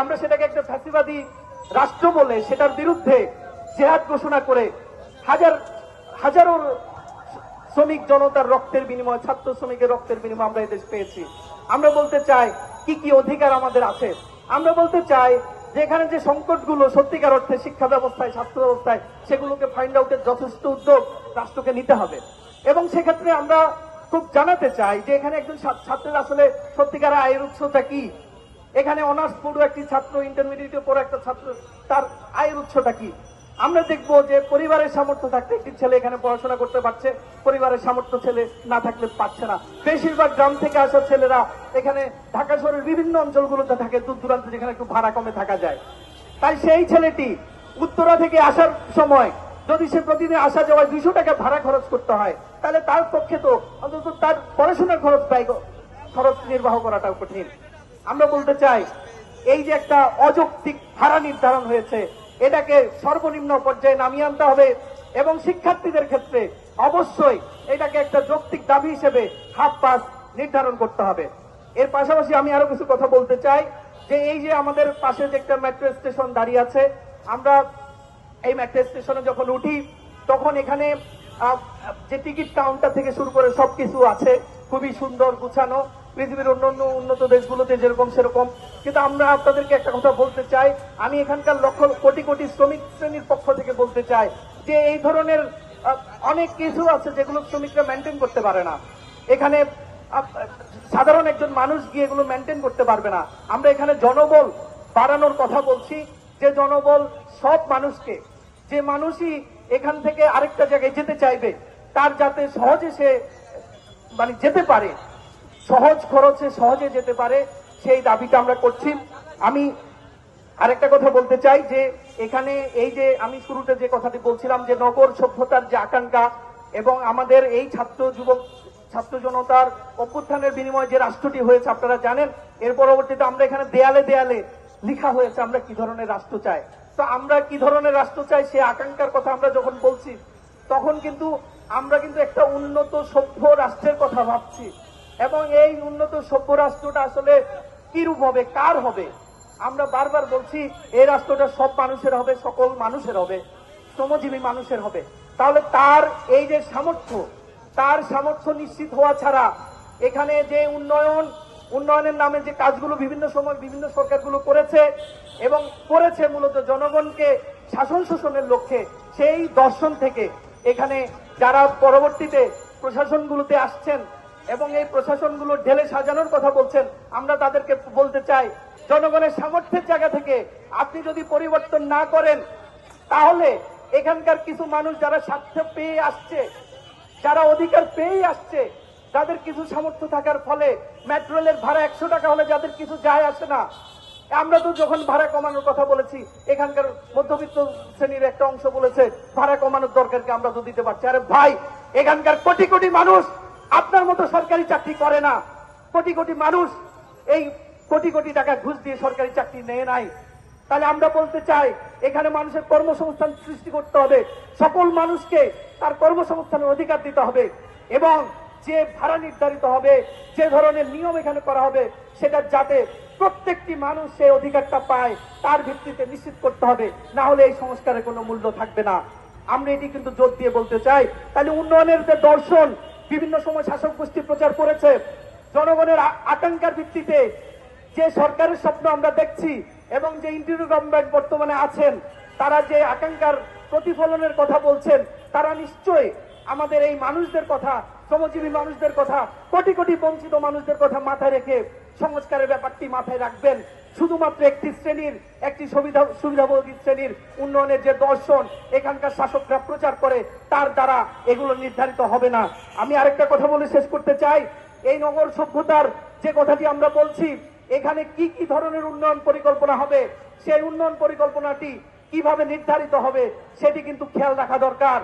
আমরা সেটাকে একটা ফ্যাসিবাদী রাষ্ট্র বলে সেটার বিরুদ্ধে জেহাদ ঘোষণা করে হাজারো শ্রমিক জনতার রক্তের বিনিময়ে, ছাত্র শ্রমিকের রক্তের বিনিময়ে আমরা এদেশ পেয়েছি। আমরা বলতে চাই কি কি অধিকার আমাদের আছে। আমরা বলতে চাই যে এখানে যে সংকটগুলো সত্যিকার অর্থে শিক্ষা ব্যবস্থায়, স্বাস্থ্য ব্যবস্থায়, সেগুলোকে ফাইন্ড আউটের যথেষ্ট উদ্যোগ রাষ্ট্রকে নিতে হবে। এবং সেক্ষেত্রে আমরা খুব জানাতে চাই যে এখানে একজন ছাত্রের আসলে সত্যিকার আয়ের উৎসটা কি। এখানে অনার্স পড়ু একটি ছাত্র, ইন্টারমিডিয়েটে পড়া একটা ছাত্র, তার আয়ের উৎসটা কি। আমরা দেখবো যে পরিবারের সামর্থ্য থাকতে একটি ছেলে এখানে পড়াশোনা করতে পারছে, পরিবারের সামর্থ্য ছেলে না থাকলে পারছে না। বেশিরভাগ গ্রাম থেকে আসা ছেলেরা এখানে ঢাকা শহরের বিভিন্ন অঞ্চলগুলোতে থাকে, দূর দূরান্তে যেখানে একটু ভাড়া কমে থাকা যায়। তাই সেই ছেলেটি উত্তরা থেকে আসার সময় যদি সে প্রতিদিন আসা যাওয়ায় 200 টাকা ভাড়া খরচ করতে হয়, তাহলে তার পক্ষে তো অন্তত তার পড়াশোনার খরচ নির্বাহ করাটাও কঠিন। আমরা বলতে চাই এই যে একটা অযৌক্তিক ভাড়া নির্ধারণ হয়েছে, এটাকে সর্বনিম্ন পর্যায়ে নামিয়ে আনতে হবে এবং শিক্ষার্থীদের ক্ষেত্রে অবশ্যই এটাকে একটা যৌক্তিক দাবি হিসেবে হাফ পাস নির্ধারণ করতে হবে। এর পাশাপাশি আমি আরো কিছু কথা বলতে চাই যে এই যে আমাদের পাশে যে একটা মেট্রো স্টেশন দাঁড়িয়ে আছে, আমরা এই মেট্রো স্টেশনে যখন উঠি তখন এখানে যে টিকিট কাউন্টার থেকে শুরু করে সবকিছু আছে, খুবই সুন্দর গুছানো, পৃথিবীর অন্যান্য উন্নত দেশগুলোতে যেরকম সেরকম। কিন্তু আমরা আপনাদেরকে একটা কথা বলতে চাই, আমি এখানকার লক্ষ কোটি কোটি শ্রমিক শ্রেণীর পক্ষ থেকে বলতে চাই যে এই ধরনের অনেক কিছু আছে যেগুলো শ্রমিকরা মেনটেন করতে পারে না। এখানে সাধারণ একজন মানুষ গিয়ে এগুলো মেনটেন করতে পারবে না। আমরা এখানে জনবল বাড়ানোর কথা বলছি, যে জনবল সব মানুষকে, যে মানুষই এখান থেকে আরেকটা জায়গায় যেতে চাইবে তার যাতে সহজে সে যেতে পারে, সহজ খরচে সহজে যেতে পারে, সেই দাবিটা আমরা করছি। আমি আরেকটা কথা বলতে চাই যে এখানে এই যে আমি শুরুতে যে কথাটি বলছিলাম যে নগর সভ্যতার যে আকাঙ্ক্ষা এবং আমাদের এই ছাত্র জনতার অভ্যুত্থানের বিনিময়ে যে রাষ্ট্রটি হয়েছে আপনারা জানেন, এর পরবর্তীতে আমরা এখানে দেয়ালে দেয়ালে লিখা হয়েছে আমরা কি ধরনের রাষ্ট্র চাই। তো আমরা কি ধরনের রাষ্ট্র চাই সেই আকাঙ্ক্ষার কথা আমরা যখন বলছি তখন কিন্তু আমরা একটা উন্নত সভ্য রাষ্ট্রের কথা ভাবছি। এবং এই উন্নত সভ্য রাষ্ট্রটা আসলে কিরূপ হবে, কার হবে। আমরা বারবার বলছি এই রাষ্ট্রটা সব মানুষের হবে, সকল মানুষের হবে, শ্রমজীবী মানুষের হবে। তাহলে তার এই যে সামর্থ্য, তার সামর্থ্য নিশ্চিত হওয়া ছাড়া এখানে যে উন্নয়নের নামে যে কাজগুলো বিভিন্ন সময় বিভিন্ন সরকারগুলো করেছে এবং করেছে মূলত জনগণকে শাসন শোষণের লক্ষ্যে, সেই দর্শন থেকে এখানে যারা পরবর্তীতে প্রশাসনগুলোতে আসছেন এবং এই প্রশাসনগুলো ঢেলে সাজানোর কথা বলছেন, আমরা তাদেরকে বলতে চাই জনগণের সামর্থ্যের জায়গা থেকে আপনি যদি পরিবর্তন না করেন তাহলে এখানকার কিছু মানুষ যারা স্বার্থ পেয়ে আসছে, যারা অধিকার পেয়ে আসছে, যাদের কিছু সামর্থ্য থাকার ফলে মেট্রো রেলের ভাড়া 100 টাকা হলে যাদের কিছু যায় আসে না। আমরা তো যখন ভাড়া কমানোর কথা বলেছি এখানকার মধ্যবিত্ত শ্রেণীর একটা অংশ বলেছে ভাড়া কমানোর দরকারকে আমরা তো দিতে পারছি। আরে ভাই, এখানকার কোটি কোটি মানুষ আপনার মতো সরকারি চাকরি করে না। কোটি কোটি মানুষ এই কোটি কোটি টাকা ঘুষ দিয়ে সরকারি চাকরি নেয় নাই। তাহলে আমরা বলতে চাই এখানে মানুষের কর্মসংস্থান সৃষ্টি করতে হবে, সকল মানুষকে তার কর্মসংস্থানের অধিকার দিতে হবে এবং যে ভাড়া নির্ধারিত হবে, যে ধরনের নিয়ম এখানে করা হবে সেটা যাতে প্রত্যেকটি মানুষ সেই অধিকারটা পায় তার ভিত্তিতে নিশ্চিত করতে হবে, না হলে এই সংস্কারের কোনো মূল্য থাকবে না। আমরা এটি কিন্তু জোর দিয়ে বলতে চাই। তাহলে উন্নয়নের যে দর্শন বিভিন্ন সময় শাসক গোষ্ঠী প্রচার করেছে, জনগণের আকাঙ্ক্ষার ভিত্তিতে যে সরকারের স্বপ্ন আমরা দেখছি এবং যে ইন্টারিম গভর্নমেন্ট বর্তমানে আছেন তারা যে আকাঙ্ক্ষার প্রতিফলনের কথা বলছেন, তারা নিশ্চয়ই আমাদের এই মানুষদের কথা, শ্রমজীবী মানুষদের কথা, কোটি কোটি বঞ্চিত মানুষদের কথা মাথায় রেখে সংস্কারের ব্যাপারটি মাথায় রাখবেন। শুধুমাত্র একটি শ্রেণীর, একটি সুবিধাভোগী শ্রেণীর উন্নয়নের যে দর্শন এখানকার শাসকরা প্রচার করে তার দ্বারা এগুলো নির্ধারিত হবে না। আমি আরেকটা কথা বলে শেষ করতে চাই, এই নগর সভ্যতার যে কথাটি আমরা বলছি এখানে কি কি ধরনের উন্নয়ন পরিকল্পনা হবে, সেই উন্নয়ন পরিকল্পনাটি কিভাবে নির্ধারিত হবে সেটি কিন্তু খেয়াল রাখা দরকার।